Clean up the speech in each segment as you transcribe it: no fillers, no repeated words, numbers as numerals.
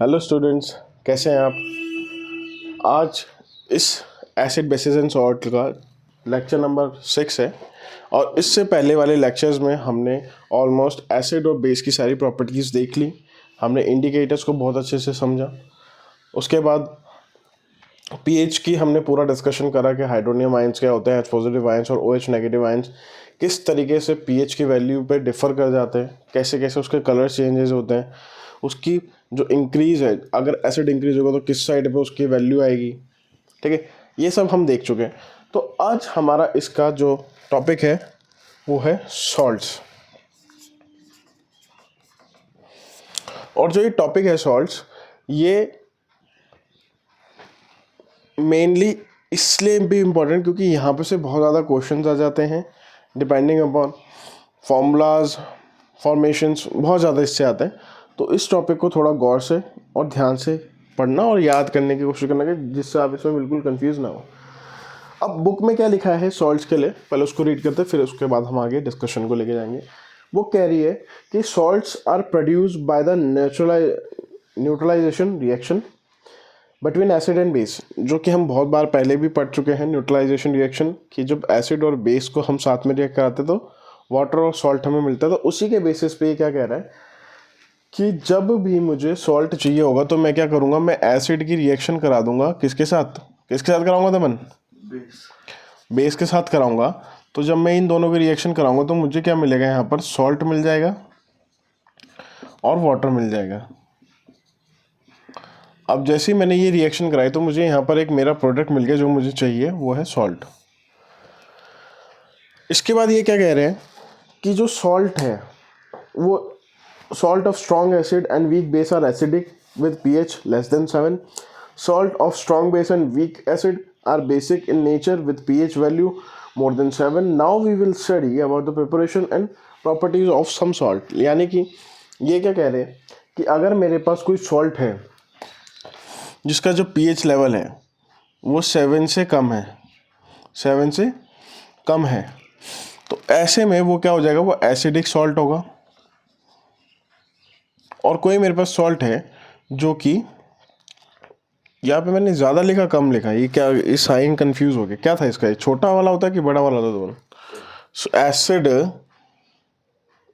Hello students, कैसे हैं आप। आज इस एसिड बेसिस एंड सॉल्ट का लेक्चर नंबर 6 है। और इससे पहले वाले लेक्चर्स में हमने ऑलमोस्ट एसिड और बेस की सारी प्रॉपर्टीज़ देख ली। हमने इंडिकेटर्स को बहुत अच्छे से समझा। उसके बाद पीएच की हमने पूरा डिस्कशन करा कि हाइड्रोनियम आयंस क्या होते हैं, एच पॉजिटिव आयंस और ओएच नेगेटिव आयंस किस तरीके से पीएच की वैल्यू पे डिफ़र कर जाते हैं, कैसे कैसे उसके कलर चेंजेस होते हैं, उसकी जो इंक्रीज़ है, अगर एसिड इंक्रीज होगा तो किस साइड पे उसकी वैल्यू आएगी। ठीक है, ये सब हम देख चुके हैं। तो आज हमारा इसका जो टॉपिक है वो है सॉल्ट्स। और जो ये टॉपिक है सॉल्ट्स, ये मेनली इसलिए भी इम्पोर्टेंट क्योंकि यहाँ पे से बहुत ज़्यादा क्वेश्चंस आ जाते हैं डिपेंडिंग अपॉन फॉर्मूलाज, फॉर्मेशंस, बहुत ज़्यादा इससे आते हैं। तो इस टॉपिक को थोड़ा गौर से और ध्यान से पढ़ना और याद करने की कोशिश करना, कि जिससे आप इसमें बिल्कुल कंफ्यूज ना हो। अब बुक में क्या लिखा है सॉल्ट्स के लिए, पहले उसको रीड करते हैं, फिर उसके बाद हम आगे डिस्कशन को लेके जाएंगे। वो कह रही है कि salts are produced by the neutralisation reaction between acid and base, जो कि हम बहुत बार पहले भी पढ़ चुके हैं। न्यूट्रलाइजेशन रिएक्शन कि जब एसिड और बेस को हम साथ में रिएक्ट कराते तो वाटर और सॉल्ट हमें मिलता है। तो उसी के बेसिस पे ये क्या कह रहा है कि जब भी मुझे सॉल्ट चाहिए होगा तो मैं क्या करूँगा, मैं एसिड की रिएक्शन करा दूंगा। किसके साथ कराऊंगा दमन? बेस के साथ कराऊंगा। तो जब मैं इन दोनों की रिएक्शन कराऊंगा तो मुझे क्या मिलेगा, यहाँ पर सॉल्ट मिल जाएगा और वाटर मिल जाएगा। अब जैसे ही मैंने ये रिएक्शन कराई तो मुझे यहाँ पर एक मेरा प्रोडक्ट मिल गया, जो मुझे चाहिए वो है सॉल्ट। इसके बाद ये क्या कह रहे हैं कि जो सॉल्ट है वो salt of strong acid and weak base are acidic with pH less than 7. Salt of strong base and weak acid are basic in nature with pH value more than 7. Now we will study about the preparation and properties of some salt. यानी कि ये क्या कह रहे हैं कि अगर मेरे पास कोई सॉल्ट है जिसका जो pH लेवल है वो 7 से कम है, 7 से कम है, तो ऐसे में वो क्या हो जाएगा, वो एसिडिक सॉल्ट होगा। और कोई मेरे पास सॉल्ट है जो कि यहाँ पे मैंने ज़्यादा लिखा कम लिखा, ये क्या, इस साइन कंफ्यूज हो गया, क्या था इसका, ये छोटा वाला होता है कि बड़ा वाला होता है दोनों? सो एसिड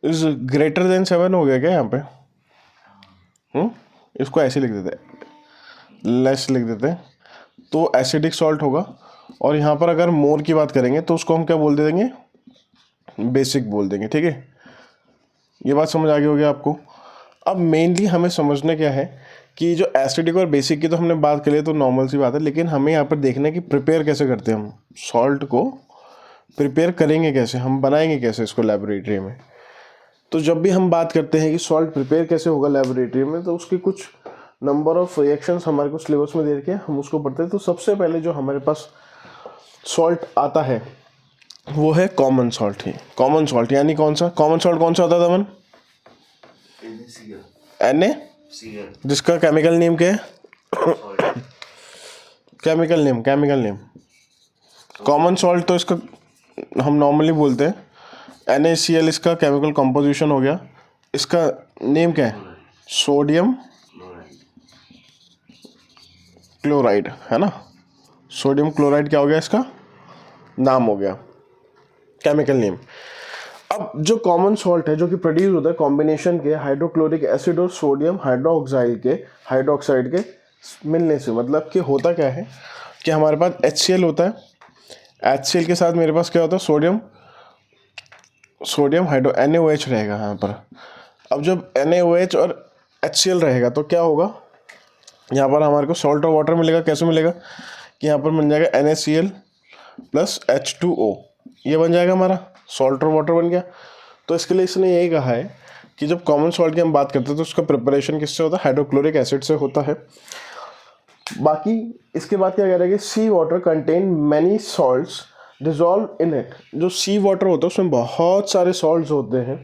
इज ग्रेटर देन 7 हो गया क्या यहाँ पे? इसको ऐसे लिख देते, लेस लिख देते, तो एसिडिक सॉल्ट होगा। और यहाँ पर अगर मोर की बात करेंगे तो उसको हम क्या बोल देंगे, बेसिक बोल देंगे। ठीक है, ये बात समझ आ गई होगी आपको। अब मेनली हमें समझना क्या है कि जो एसिडिक और बेसिक की तो हमने बात कर ली, तो नॉर्मल सी बात है, लेकिन हमें यहाँ पर देखना है कि प्रिपेयर कैसे करते हैं हम सॉल्ट को, प्रिपेयर करेंगे कैसे, हम बनाएंगे कैसे इसको लेबोरेटरी में। तो जब भी हम बात करते हैं कि सॉल्ट प्रिपेयर कैसे होगा लेबोरेटरी में, तो उसकी कुछ नंबर ऑफ रिएक्शंस हमारे को सिलेबस में दे रखे हैं, हम उसको पढ़ते हैं। तो सबसे पहले जो हमारे पास सॉल्ट आता है वो है कॉमन सॉल्ट ही। कॉमन सॉल्ट यानी कौन सा कॉमन सॉल्ट, कौन सा होता था मन? Na, जिसका केमिकल नेम क्या है? केमिकल नेम कॉमन सॉल्ट तो इसका हम नॉर्मली बोलते हैं NaCl, इसका केमिकल कंपोजिशन हो गया। इसका नेम क्या है? सोडियम क्लोराइड, है ना। सोडियम क्लोराइड क्या हो गया, इसका नाम हो गया, केमिकल नेम। अब जो कॉमन सॉल्ट है जो कि प्रोड्यूस होता है कॉम्बिनेशन के हाइड्रोक्लोरिक एसिड और सोडियम हाइड्रोक्साइड के मिलने से, मतलब कि होता क्या है कि हमारे पास HCl होता है, HCl के साथ मेरे पास क्या होता है, सोडियम हाइड्रो NaOH रहेगा यहाँ पर। अब जब NaOH और HCl रहेगा तो क्या होगा, यहाँ पर हमारे को सॉल्ट और वाटर मिलेगा। कैसे मिलेगा कि यहाँ पर बन जाएगा NaCl प्लस H2O, ये बन जाएगा हमारा सॉल्ट और वाटर बन गया। तो इसके लिए इसने यही कहा है कि जब कॉमन सॉल्ट की हम बात करते हैं तो उसका प्रिपरेशन किससे होता है, हाइड्रोक्लोरिक एसिड से होता है। बाकी इसके बाद क्या कह रहा है कि sea water contain many salts dissolve in it. जो सी वाटर होता है उसमें बहुत सारे सॉल्ट्स होते हैं।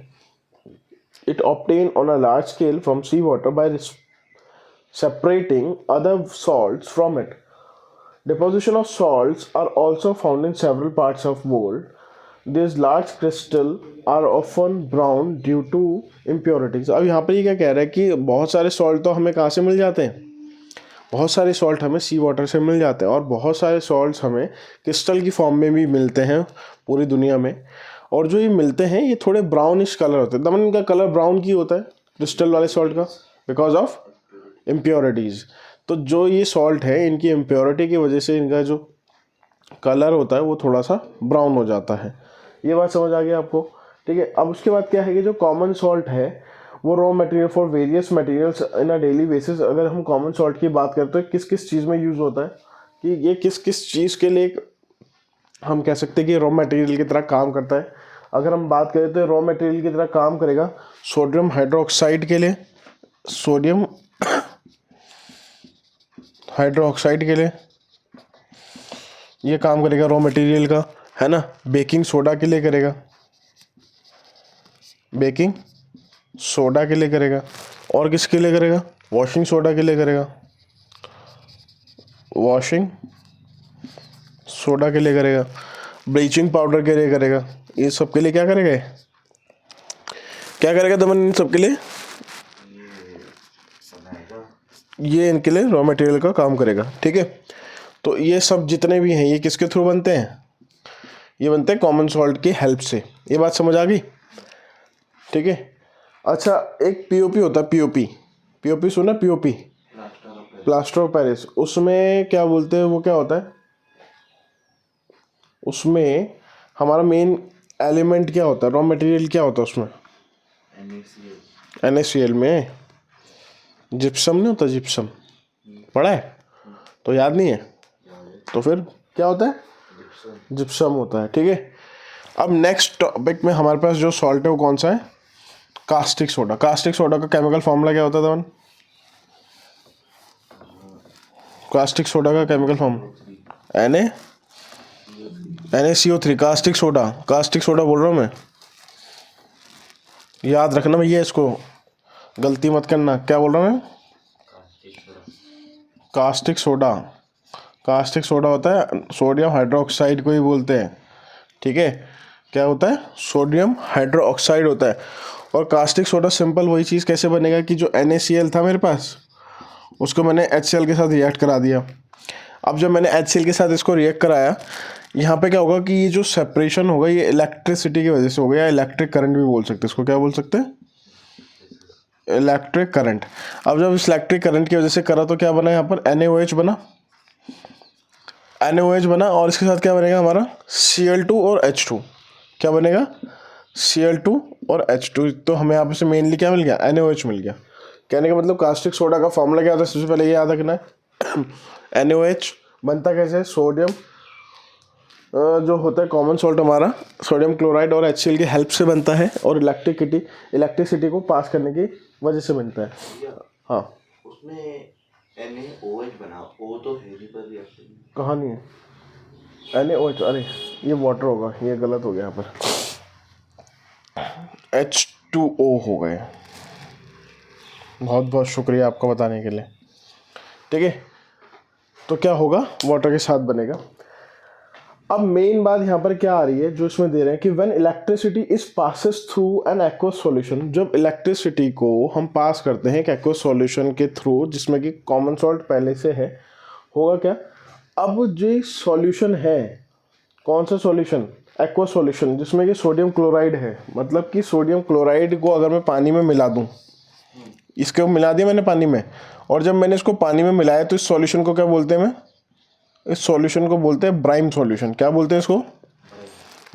It obtain on a large scale from sea water by separating other salts from it. Deposition of salts are also found in several parts of world. This large crystal are often brown due to impurities. अब यहाँ पर ये क्या कह रहा है कि बहुत सारे सॉल्ट तो हमें कहाँ से मिल जाते हैं, बहुत सारे सॉल्ट हमें सी वाटर से मिल जाते हैं, और बहुत सारे सॉल्ट्स हमें क्रिस्टल की फॉर्म में भी मिलते हैं पूरी दुनिया में। और जो ये मिलते हैं ये थोड़े ब्राउनिश कलर होते हैं, दमन इनका कलर ब्राउन की होता है क्रिस्टल वाले सॉल्ट का, बिकॉज ऑफ इम्प्योरिटीज़। तो जो ये सॉल्ट है इनकी इम्प्योरिटी की वजह से इनका जो कलर होता है वो थोड़ा सा ब्राउन हो जाता है। ये बात समझ आ गई आपको? ठीक है। अब उसके बाद क्या है कि जो कॉमन सॉल्ट है वो raw material for various materials in a daily basis. अगर हम कॉमन सॉल्ट की बात करते हैं किस किस चीज़ में यूज़ होता है, कि ये किस किस चीज़ के लिए हम कह सकते हैं कि रॉ मटेरियल की तरह काम करता है। अगर हम बात करें तो रॉ मटेरियल की तरह काम करेगा सोडियम हाइड्रोक्साइड के लिए, सोडियम हाइड्रोक्साइड के लिए ये काम करेगा रॉ मटेरियल का, है ना। बेकिंग सोडा के लिए करेगा, बेकिंग सोडा के लिए करेगा, और किसके लिए करेगा, वॉशिंग सोडा के लिए करेगा, वॉशिंग सोडा के लिए करेगा, ब्लीचिंग पाउडर के लिए करेगा। ये सब के लिए क्या करेगा, क्या करेगा दमन इन सब के लिए, ये इनके लिए रॉ मटेरियल का काम करेगा। ठीक है। तो ये सब जितने भी हैं ये किसके थ्रू बनते हैं, ये बनते हैं कॉमन सॉल्ट की हेल्प से। ये बात समझ आ गई? ठीक है। अच्छा, एक पीओपी होता है, पीओपी, पीओपी सुना, पीओपी प्लास्टर ऑफ पेरिस, उसमें क्या बोलते हैं, वो क्या होता है, उसमें हमारा मेन एलिमेंट क्या होता है, रॉ मटेरियल क्या होता है उसमें, NaCl में जिप्सम नहीं होता, जिप्सम पढ़ा है तो याद नहीं है, तो फिर क्या होता है, जिप्सम होता है। ठीक है। अब नेक्स्ट टॉपिक में हमारे पास जो सॉल्ट है वो कौन सा है, कास्टिक सोडा। कास्टिक सोडा का केमिकल फॉर्मूला क्या होता था, कास्टिक सोडा का chemical formula NaCO3। Caustic soda, caustic soda बोल रहा हूँ मैं, याद रखना भैया, इसको गलती मत करना। क्या बोल रहा हूँ मैं, कास्टिक सोडा। कास्टिक सोडा होता है सोडियम हाइड्रोक्साइड को ही बोलते हैं। ठीक है। क्या होता है, सोडियम हाइड्रोक्साइड होता है। और कास्टिक सोडा सिंपल वही चीज़ कैसे बनेगा कि जो NaCl था मेरे पास उसको मैंने HCl के साथ रिएक्ट करा दिया। अब जब मैंने HCl के साथ इसको रिएक्ट कराया, यहाँ पे क्या होगा कि ये जो सेपरेशन होगा ये इलेक्ट्रिसिटी की वजह से होगा, या इलेक्ट्रिक करंट भी बोल सकते हैं इसको। क्या बोल सकते हैं, इलेक्ट्रिक करंट। अब जब इस इलेक्ट्रिक करंट की वजह से करा तो क्या बना, यहाँ पर NaOH बना, NaOH बना, और इसके साथ क्या बनेगा हमारा Cl2 और H2। क्या बनेगा, Cl2 और H2। तो हमें यहाँ पे से मेनली क्या मिल गया, NaOH मिल गया। कहने का मतलब कास्टिक सोडा का फॉर्मूला क्या होता है, सबसे पहले ये याद रखना है। NaOH बनता कैसे, सोडियम जो होता है कॉमन सॉल्ट हमारा, सोडियम क्लोराइड और HCl की हेल्प से बनता है, और इलेक्ट्रिसिटी को पास करने की वजह से बनता है। हाँ, उसमें NaOH बना, O तो है ही पर रिएक्शन कहाँ नहीं है NaOH, अरे ये वाटर होगा, ये गलत हो गया यहाँ पर, H2O हो गए। बहुत बहुत शुक्रिया आपका बताने के लिए। ठीक है। तो क्या होगा, वाटर के साथ बनेगा। अब मेन बात यहाँ पर क्या आ रही है, जो इसमें दे रहे हैं कि when electricity is passes through an aqueous solution, जब इलेक्ट्रिसिटी को हम पास करते हैं एक एक्वस सॉल्यूशन के थ्रू जिसमें कि कॉमन सॉल्ट पहले से है, होगा क्या, अब जो सॉल्यूशन है, कौन सा सॉल्यूशन, एक्वस सॉल्यूशन, जिसमें कि सोडियम क्लोराइड है, मतलब कि सोडियम क्लोराइड को अगर मैं पानी में मिला दूँ, इसको मिला दिया मैंने पानी में, और जब मैंने इसको पानी में मिलाया तो इस सॉल्यूशन को क्या बोलते हैं, मैं इस सॉल्यूशन को बोलते हैं ब्राइम सॉल्यूशन। क्या बोलते हैं इसको,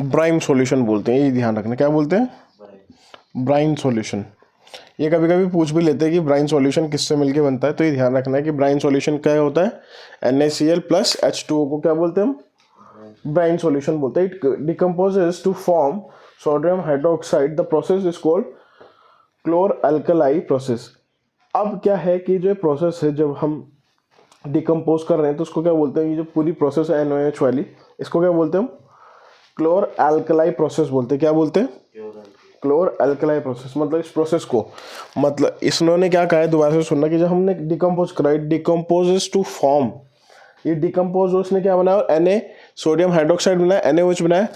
ब्राइम सॉल्यूशन बोलते हैं, ये ध्यान रखना। क्या बोलते हैं, ब्राइम सॉल्यूशन। ये कभी कभी पूछ भी लेते हैं कि ब्राइम सॉल्यूशन किससे मिलके बनता है, तो ये ध्यान रखना है कि ब्राइम सॉल्यूशन क्या होता है, NaCl प्लस H2O को क्या बोलते हैं हम, ब्राइम सॉल्यूशन बोलते हैं। It decomposes to form sodium hydroxide, the process is called chlor alkali process. अब क्या है कि जो प्रोसेस है, जब हम डिकम्पोज कर रहे हैं तो उसको क्या बोलते हैं, ये जो पूरी प्रोसेस है NaOH वाली, इसको क्या बोलते हैं हम, क्लोर अल्कलाई प्रोसेस बोलते हैं। क्या बोलते हैं, क्लोर अल्कलाई प्रोसेस। मतलब इस प्रोसेस को, मतलब इसने क्या कहा है, दोबारा से सुनना, कि जब हमने डिकम्पोज करा, डिकम्पोजेस टू फॉर्म, ये डिकम्पोज उसने क्या बनाया, सोडियम हाइड्रोक्साइड बनाया, NaOH बनाया,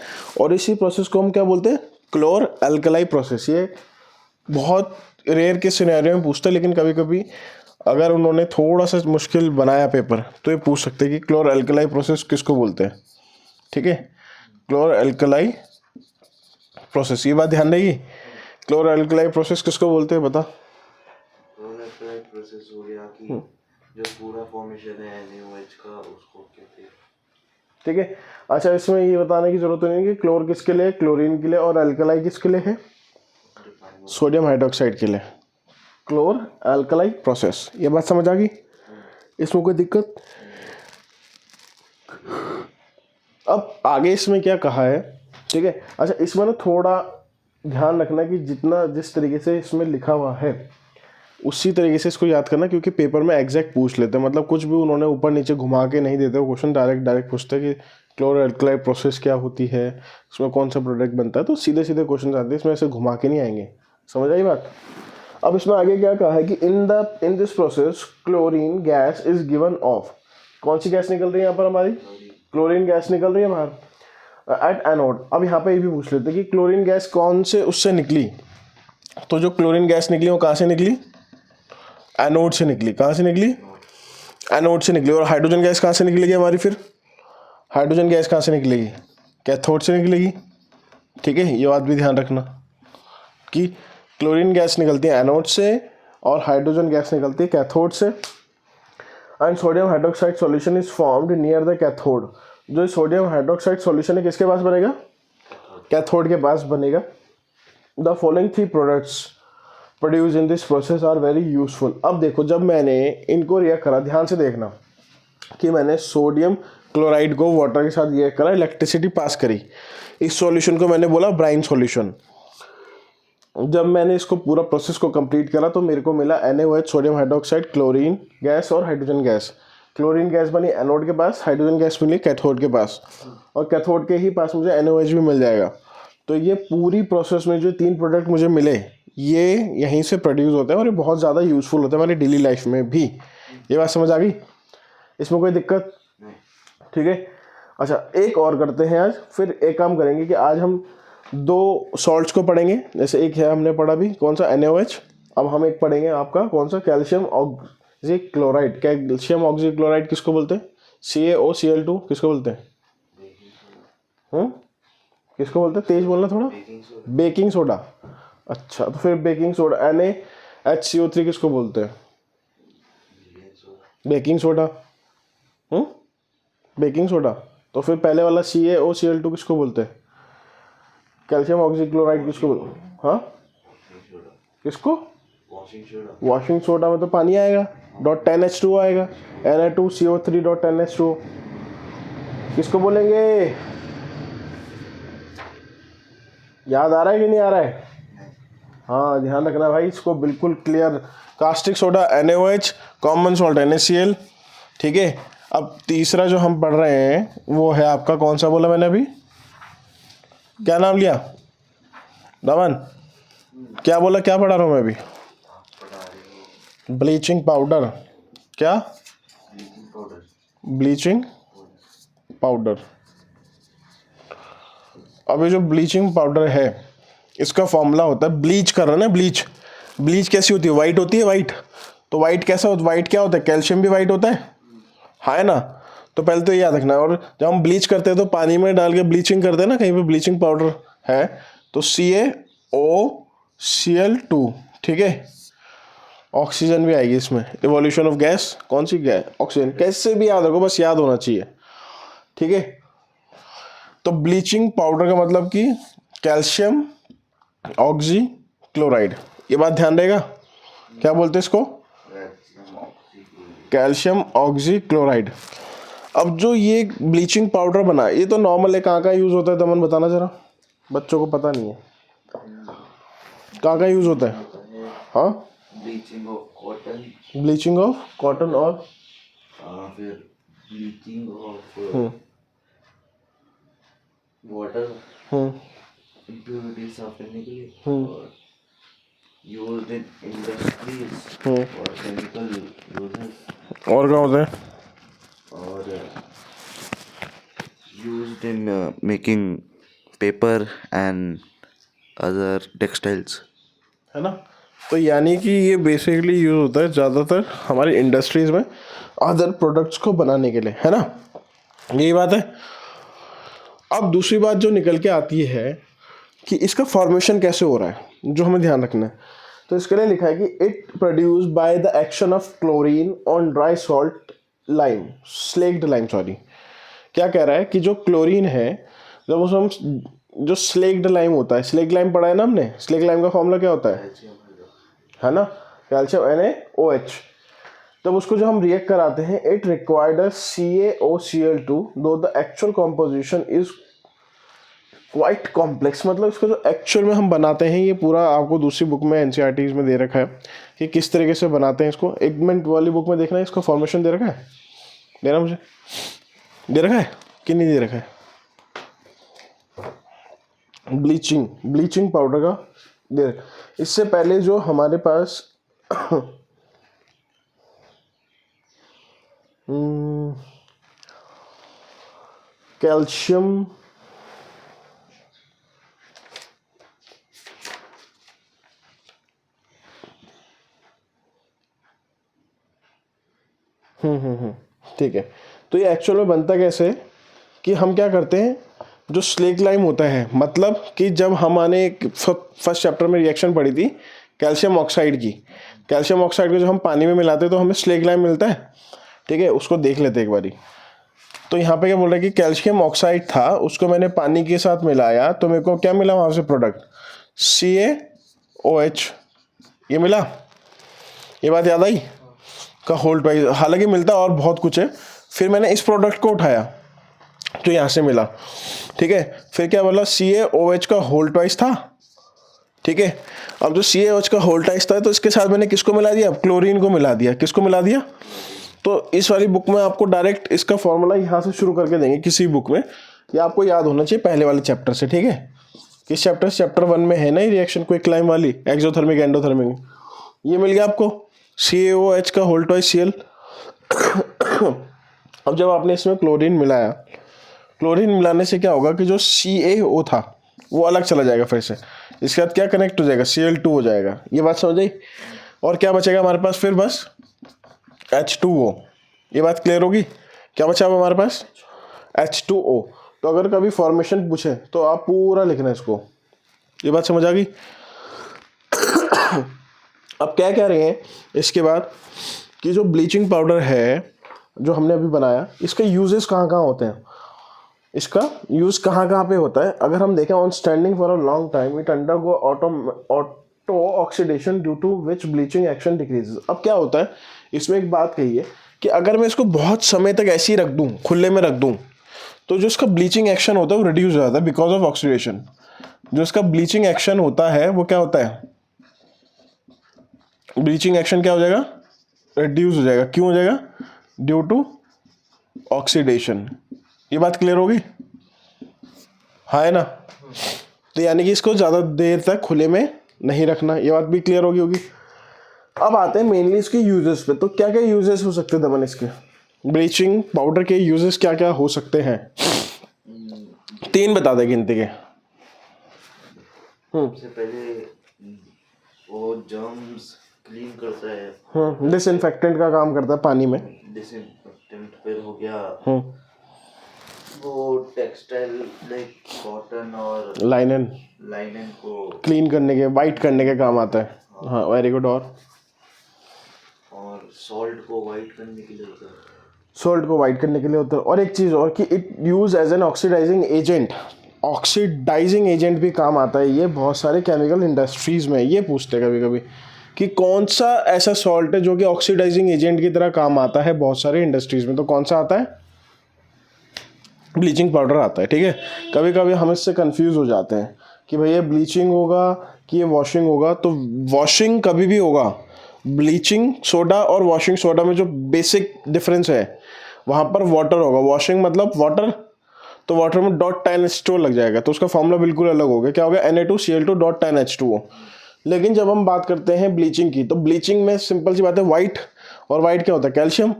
और इसी प्रोसेस को हम क्या बोलते हैं, क्लोर अल्कलाई प्रोसेस। ये बहुत रेयर के सिनेरियो में पूछता है, लेकिन कभी कभी अगर उन्होंने थोड़ा सा मुश्किल बनाया पेपर तो ये पूछ सकते हैं कि क्लोर अल्कलाई प्रोसेस किसको बोलते हैं। ठीक है, क्लोर अल्कलाई प्रोसेस, ये बात ध्यान रहेगी। क्लोर अल्कलाई प्रोसेस किसको बोलते हैं बता। प्रोसेस हो गया कि जो पूरा फॉर्मेशन है NaOH का उसको कहते हैं। ठीक है, अच्छा इसमें ये बताने की जरूरत नहीं है कि क्लोर किसके लिए, क्लोरीन के लिए, और अल्कलाई किसके लिए है, सोडियम हाइड्रोक्साइड के लिए। क्लोर अल्कलाई प्रोसेस, ये बात समझ आ गई, इसमें कोई दिक्कत। अब आगे इसमें क्या कहा है, ठीक है। अच्छा इसमें ना थोड़ा ध्यान रखना कि जितना जिस तरीके से इसमें लिखा हुआ है उसी तरीके से इसको याद करना, क्योंकि पेपर में एग्जैक्ट पूछ लेते हैं, मतलब कुछ भी उन्होंने ऊपर नीचे घुमा के नहीं देते, वो क्वेश्चन डायरेक्ट पूछते हैं कि क्लोर अल्कलाई प्रोसेस क्या होती है, इसमें कौन सा प्रोडक्ट बनता है, तो सीधे सीधे क्वेश्चन आते हैं, इसमें ऐसे घुमा के नहीं आएंगे। समझ आई बात। अब इसमें आगे क्या कहा है कि इन this process chlorine gas is given of, कौन सी गैस निकल रही है यहाँ पर हमारी, क्लोरीन गैस निकल रही है बाहर एट एनोड। अब यहाँ पे ये भी पूछ लेते हैं कि क्लोरीन गैस कौन से उससे निकली, तो जो क्लोरीन गैस निकली वो कहाँ से निकली, एनोड से निकली। कहाँ से निकली, एनोड से निकली। और हाइड्रोजन गैस कहाँ से निकलेगी हमारी, फिर हाइड्रोजन गैस कहाँ से निकलेगी, कैथोड से निकलेगी। ठीक है, ये बात भी ध्यान रखना कि क्लोरीन गैस निकलती है एनोड से और हाइड्रोजन गैस निकलती है कैथोड से। And sodium hydroxide solution is formed near the cathode. जो सोडियम हाइड्रोक्साइड सॉल्यूशन है किसके पास बनेगा, कैथोड के पास बनेगा। The following 3 products produce in this process are very useful. अब देखो जब मैंने इनको रिएक्ट करा, ध्यान से देखना कि मैंने सोडियम क्लोराइड को वाटर के साथ रिएक्ट करा, इलेक्ट्रिसिटी पास करी, इस सॉल्यूशन को मैंने बोला ब्राइन सॉल्यूशन। जब मैंने इसको पूरा प्रोसेस को कंप्लीट करा तो मेरे को मिला NaOH, sodium hydroxide, chlorine gas और हाइड्रोजन गैस। क्लोरीन गैस बनी एनोड के पास, हाइड्रोजन गैस मिली कैथोड के पास, और कैथोड के ही पास मुझे NaOH भी मिल जाएगा। तो ये पूरी प्रोसेस में जो 3 प्रोडक्ट मुझे मिले ये यहीं से प्रोड्यूस होते हैं और ये बहुत ज़्यादा यूजफुल होते हैं हमारी डेली लाइफ में भी। ये बात समझ आ गई, इसमें कोई दिक्कत, ठीक है। अच्छा एक और करते हैं आज, फिर एक काम करेंगे कि आज हम 2 सॉल्ट्स को पढ़ेंगे। जैसे एक है हमने पढ़ा भी कौन सा, NaOH। अब हम एक पढ़ेंगे आपका कौन सा, कैल्शियम ऑक्सीक्लोराइड। कैल्शियम ऑक्सीक्लोराइड किसको बोलते हैं, CaOCl2 किसको बोलते हैं, किसको बोलते हैं, तेज बोलना थोड़ा, बेकिंग सोडा। अच्छा तो फिर बेकिंग सोडा NaHCO3 किसको बोलते हैं, बेकिंग सोडा, बेकिंग सोडा। तो फिर पहले वाला CaOCl2 किसको बोलते हैं, कैल्शियम ऑक्सीक्लोराइड किसको बोलते हैं, हाँ किसको, वॉशिंग सोडा में तो पानी आएगा, .10H2O आएगा, Na2CO3.10H2O किसको बोलेंगे, याद आ रहा है कि नहीं आ रहा है, हाँ ध्यान रखना भाई इसको बिल्कुल clear. Caustic soda NaOH, common salt NaCl, ठीक है। अब तीसरा जो हम पढ़ रहे हैं वो है आपका कौन सा बोला मैंने अभी, क्या नाम लिया दमन, क्या बोला, क्या पढ़ा रहा हूँ मैं अभी, ब्लीचिंग पाउडर, क्या ब्लीचिंग पाउडर। अब ये जो ब्लीचिंग पाउडर है इसका फॉर्मूला होता है, ब्लीच कर रहा है ना, ब्लीच कैसी होती है, वाइट होती है, वाइट। तो वाइट कैसा होता है, वाइट क्या होता है, कैल्शियम भी वाइट होता है ना। तो पहले तो ये याद रखना। और जब हम ब्लीच करते हैं तो पानी में डाल के ब्लीचिंग करते हैं ना, कहीं पे ब्लीचिंग पाउडर है तो CaOCl2, ठीक है। ऑक्सीजन भी आएगी इसमें, इवोल्यूशन ऑफ गैस, कौन सी गैस, ऑक्सीजन। कैसे भी याद रखो, बस याद होना चाहिए, ठीक है। तो ब्लीचिंग पाउडर का मतलब कि कैल्शियम ऑक्सीक्लोराइड, ये बात ध्यान रहेगा। क्या बोलते हैं इसको, कैल्शियम ऑक्सीक्लोराइड। अब जो ये ब्लीचिंग पाउडर बना ये तो नॉर्मल है, कहाँ का यूज़ होता है दमन बताना जरा, बच्चों को पता नहीं है कहाँ का यूज़ होता है। हाँ bleaching of cotton, bleaching of cotton और फिर ब्लीचिंग ऑफ वाटर, इम्प्योरिटी साफ करने के लिए, और यूज्ड इन इंडस्ट्रीज और केमिकल यूजेस, और क्या होता है, और used used in making paper and other textiles. है ना। तो यानी कि ये बेसिकली यूज़ होता है ज़्यादातर हमारी इंडस्ट्रीज़ में अदर प्रोडक्ट्स को बनाने के लिए, है ना। यही बात है। अब दूसरी बात जो निकल के आती है कि इसका फॉर्मेशन कैसे हो रहा है, जो हमें ध्यान रखना है। तो इसके लिए लिखा है कि it produce by the action of chlorine on dry salt lime, slaked lime, sorry. क्या कह रहा है कि जो क्लोरीन है, जब उसमें हम जो स्लेक्ड लाइम होता है, स्लेक्ड लाइम पढ़ा है ना हमने, स्लेक्ड लाइम का फॉर्मूला क्या होता है ना, कैल्शियम NaOH। तब उसको जो हम रिएक्ट कराते हैं, इट रिक्वायर्ड CaOCl2 दो the actual composition is quite complex. मतलब इसको जो एक्चुअल में हम बनाते हैं, ये पूरा आपको दूसरी बुक में NCERTs में दे रखा है कि किस तरीके से बनाते हैं इसको। एक मिनट वाली बुक में देखना है, इसका फॉर्मेशन दे रखा है, देना मुझे, दे रखा है कि नहीं दे रखा है। ब्लीचिंग पाउडर का दे रखा। इससे पहले जो हमारे पास कैल्शियम ठीक है। तो ये एक्चुअल में बनता कैसे है कि हम क्या करते हैं, जो स्लेक लाइम होता है, मतलब कि जब हमारे फर्स्ट चैप्टर में रिएक्शन पड़ी थी कैल्शियम ऑक्साइड की, कैल्शियम ऑक्साइड को जब हम पानी में मिलाते हैं तो हमें स्लेक लाइम मिलता है, ठीक है। उसको देख लेते एक बारी। तो यहाँ पे क्या बोल रहा है कि कैल्शियम ऑक्साइड था, उसको मैंने पानी के साथ मिलाया तो मेरे को क्या मिला वहाँ से प्रोडक्ट, CaOH, ये मिला। ये बात याद आई का होल ट्वाइस, हालांकि मिलता और बहुत कुछ है। फिर मैंने इस प्रोडक्ट को उठाया तो यहाँ से मिला, ठीक है। फिर क्या बोला, CaOH का होल ट्वाइस था, ठीक है। अब जो CaOH का होल ट्वाइस था तो इसके साथ मैंने किसको मिला दिया, क्लोरीन को मिला दिया। किसको मिला दिया, तो इस वाली बुक में आपको डायरेक्ट इसका फॉर्मूला यहाँ से शुरू करके देंगे किसी बुक में, ये आपको याद होना चाहिए पहले वाले चैप्टर से, ठीक है। किस चैप्टर, चैप्टर 1 में है ना ये रिएक्शन क्विक लाइम वाली, एक्सोथर्मिक एंडोथर्मिक। ये मिल गया आपको CaOH का होल ट्वाइस Cl। अब जब आपने इसमें क्लोरीन मिलाया, क्लोरीन मिलाने से क्या होगा कि जो CaO था वो अलग चला जाएगा फिर से, इसके बाद क्या कनेक्ट हो जाएगा, Cl2 हो जाएगा। ये बात समझ आई। और क्या बचेगा हमारे पास फिर, बस H2O। ये बात क्लियर होगी। क्या बचा अब हमारे पास, H2O। तो अगर कभी फॉर्मेशन पूछे तो आप पूरा लिखना इसको। ये बात समझ आ गई। अब क्या कह रहे हैं इसके बाद कि जो ब्लीचिंग पाउडर है जो हमने अभी बनाया, इसके यूजेस कहाँ कहाँ होते हैं, इसका यूज़ कहाँ कहाँ पे होता है। अगर हम देखें, on standing for a long time it undergo auto oxidation due to which bleaching action decreases. अब क्या होता है, इसमें एक बात कही है कि अगर मैं इसको बहुत समय तक ऐसे ही रख दूँ, खुले में रख दूँ, तो जो इसका ब्लीचिंग एक्शन होता है वो रिड्यूस हो जाता है बिकॉज ऑफ ऑक्सीडेशन। जो इसका ब्लीचिंग एक्शन होता है वो क्या होता है, ब्लीचिंग एक्शन क्या हो जाएगा, रिड्यूस हो जाएगा। क्यों हो जाएगा, ड्यू टू ऑक्सीडेशन। ये बात क्लियर होगी, हाँ है ना। तो यानी कि इसको ज़्यादा देर तक खुले में नहीं रखना, ये बात भी क्लियर होगी। अब आते हैं मेनली इसके यूजेस पे। तो क्या क्या यूजेस हो सकते हैं दमन इसके, ब्लीचिंग पाउडर के यूजेस क्या क्या हो सकते हैं, 3 बता दे गिनती के। सबसे पहले वो जर्म्स क्लीन करता है, डिसइंफेक्टेंट का काम करता है पानी में। डिसइंफेक्टेंट। फिर हो गया वो टेक्सटाइल लाइक कॉटन और लाइनन को क्लीन करने के, वाइट करने के काम आता है। हाँ वेरी गुड। और सॉल्ट को वाइट करने के लिए होता है, सॉल्ट को वाइट करने के लिए होता है। और एक चीज़ और कि it use as an oxidizing agent, oxidizing agent भी काम आता है ये बहुत सारे केमिकल इंडस्ट्रीज़ में। ये पूछते हैं कभी कभी कि कौन सा ऐसा सॉल्ट है जो कि ऑक्सीडाइजिंग एजेंट की तरह काम आता है बहुत सारे इंडस्ट्रीज़ में, तो कौन सा आता है, ब्लीचिंग पाउडर आता है, ठीक है। कभी कभी हम इससे कंफ्यूज हो जाते हैं कि भैया ब्लीचिंग होगा कि ये वॉशिंग होगा। तो वॉशिंग कभी भी होगा, ब्लीचिंग सोडा और वॉशिंग सोडा में जो बेसिक डिफरेंस है वहाँ पर वाटर होगा। वॉशिंग मतलब वाटर, तो वाटर में .10H2O लग जाएगा, तो उसका फॉर्मूला बिल्कुल अलग हो गया। क्या हो गया, Na2Cl2.10H2O। लेकिन जब हम बात करते हैं ब्लीचिंग की, तो ब्लीचिंग में सिंपल सी बात है वाइट, और वाइट क्या होता है, कैल्शियम।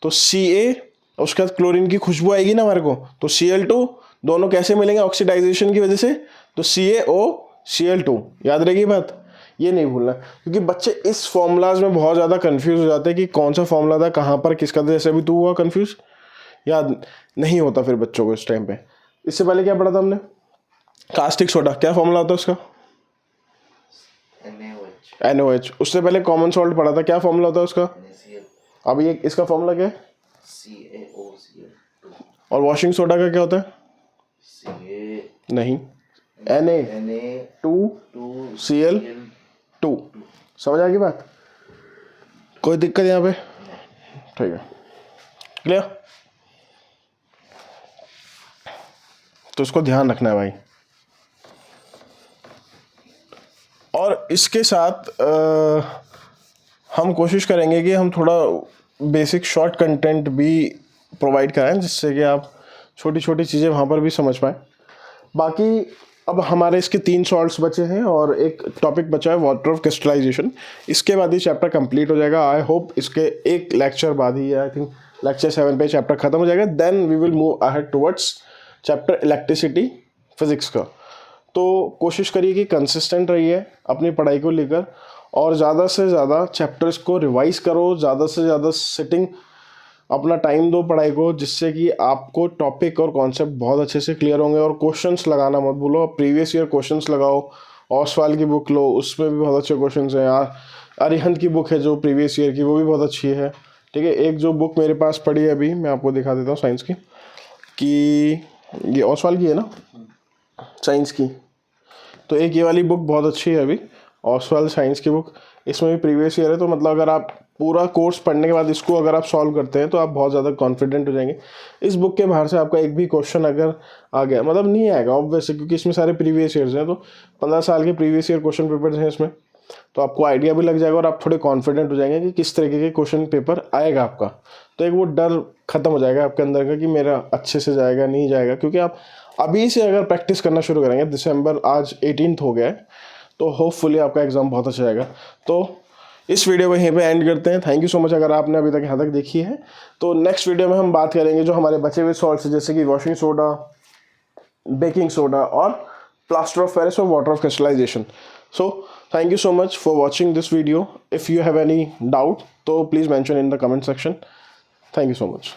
तो Ca, उसके बाद क्लोरीन की खुशबू आएगी ना हमारे को, तो Cl2, दोनों कैसे मिलेंगे ऑक्सीडाइजेशन की वजह से, तो CaOCl2, याद रहेगी बात, ये नहीं भूलना, क्योंकि बच्चे इस फॉर्मूलाज में बहुत ज़्यादा कंफ्यूज हो जाते हैं कि कौन सा फॉर्मूला था, कहाँ पर किसका था, जैसे अभी तू हुआ कंफ्यूज, याद नहीं होता फिर बच्चों को इस टाइम पे। इससे पहले क्या पढ़ा था हमने, कास्टिक सोडा, क्या फॉर्मूला होता है उसका, NaOH। उससे पहले कॉमन सॉल्ट पढ़ा था, क्या फॉर्मूला होता है उसका, अब ये इसका फॉर्मूला क्या है, CaOCl2। और वॉशिंग सोडा का क्या होता है, नहीं, Na2Cl2। समझ आ गई बात, कोई दिक्कत यहाँ पे, ठीक है, क्लियर। तो इसको ध्यान रखना है भाई। और इसके साथ हम कोशिश करेंगे कि हम थोड़ा बेसिक शॉर्ट कंटेंट भी प्रोवाइड कराएं, जिससे कि आप छोटी छोटी चीज़ें वहाँ पर भी समझ पाएँ। बाकी अब हमारे इसके 3 सॉल्ट्स बचे हैं और एक टॉपिक बचा है वाटर ऑफ क्रिस्टलाइजेशन। इसके बाद ही चैप्टर कंप्लीट हो जाएगा। आई होप इसके एक लेक्चर बाद ही, आई थिंक लेक्चर 7 पे चैप्टर खत्म हो जाएगा। Then we will move ahead towards chapter electricity physics का। तो कोशिश करिए कि कंसिस्टेंट रहिए अपनी पढ़ाई को लेकर और ज़्यादा से ज़्यादा चैप्टर्स को रिवाइज करो, ज़्यादा से ज़्यादा सिटिंग अपना टाइम दो पढ़ाई को, जिससे कि आपको टॉपिक और कॉन्सेप्ट बहुत अच्छे से क्लियर होंगे। और क्वेश्चंस लगाना मत भूलो, प्रीवियस ईयर क्वेश्चंस लगाओ। ओसवाल की बुक लो, उसमें भी बहुत अच्छे क्वेश्चंस हैं यार। अरिहंत की बुक है जो प्रीवियस ईयर की, वो भी बहुत अच्छी है, ठीक है। एक जो बुक मेरे पास पड़ी है अभी, मैं आपको दिखा देता हूँ साइंस की, कि ये ओसवाल की है ना साइंस की, तो एक ये वाली बुक बहुत अच्छी है अभी, ओसवाल साइंस की बुक। इसमें भी प्रीवियस ईयर है, तो मतलब अगर आप पूरा कोर्स पढ़ने के बाद इसको अगर आप सॉल्व करते हैं तो आप बहुत ज़्यादा कॉन्फिडेंट हो जाएंगे। इस बुक के बाहर से आपका एक भी क्वेश्चन अगर आ गया, मतलब नहीं आएगा ऑब्वियसली, क्योंकि इसमें सारे प्रीवियस ईयर्स हैं, तो 15 साल के प्रीवियस ईयर क्वेश्चन पेपर्स हैं इसमें, तो आपको आइडिया भी लग जाएगा और आप थोड़े कॉन्फिडेंट हो जाएंगे कि किस तरीके के क्वेश्चन पेपर आएगा आपका। तो एक वो डर खत्म हो जाएगा आपके अंदर का कि मेरा अच्छे से जाएगा नहीं जाएगा, क्योंकि आप अभी से अगर प्रैक्टिस करना शुरू करेंगे, दिसंबर आज 18 हो गया है, तो होपफुली आपका एग्ज़ाम बहुत अच्छा जाएगा। तो इस वीडियो को यहीं पे एंड करते हैं। थैंक यू सो मच अगर आपने अभी तक यहाँ तक देखी है। तो नेक्स्ट वीडियो में हम बात करेंगे जो हमारे बचे हुए सॉल्ट्स जैसे कि वॉशिंग सोडा, बेकिंग सोडा और प्लास्टर ऑफ पेरिस और water of crystallisation. So thank you so much for watching this video. If you have any doubt तो please mention in the comment section. Thank you so much.